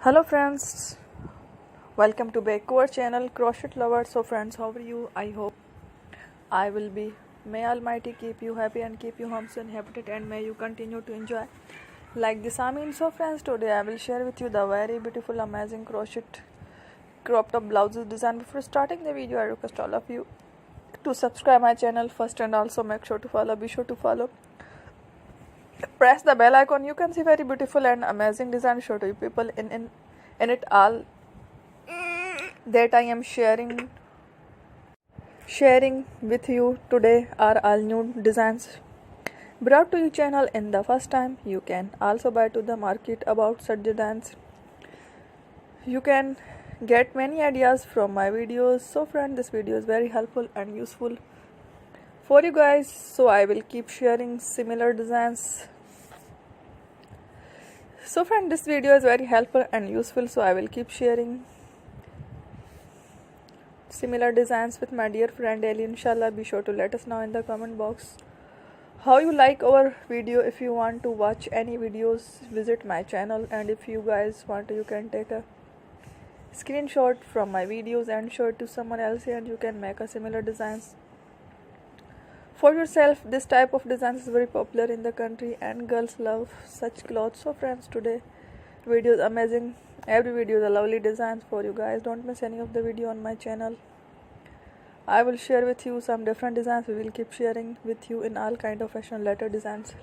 Hello friends, welcome to back to our channel Crochet Lovers. So friends, how are you? I hope I will be. May Almighty keep you happy and keep you homes inhabited, and may you continue to enjoy like this. I mean, so friends, today I will share with you the very beautiful amazing crochet crop top blouses design. Before starting the video, I request all of you to subscribe my channel first and also make sure to follow. Be sure to follow. Press the bell icon. You can see very beautiful and amazing design show to you people in it all that I am sharing with you today are all new designs brought to your channel in the first time. You can also buy to the market about such designs. You can get many ideas from my videos. So friend, this video is very helpful and useful for you guys, so I will keep sharing similar designs. So friend, this video is very helpful and useful, so I will keep sharing similar designs with my dear friend Ali. Inshallah, be sure to let us know in the comment box how you like our video. If you want to watch any videos, visit my channel, and if you guys want to, you can take a screenshot from my videos and show it to someone else, and you can make a similar designs for yourself. This type of designs is very popular in the country and girls love such clothes. So friends, today video is amazing. Every video is a lovely designs for you guys. Don't miss any of the video on my channel. I will share with you some different designs. We will keep sharing with you in all kind of fashion letter designs.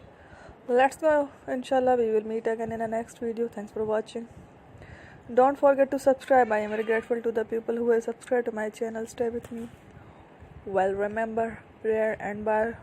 Let's go. Inshallah, we will meet again in the next video. Thanks for watching. Don't forget to subscribe. I am very grateful to the people who have subscribed to my channel. Stay with me. Well, remember, prayer and bar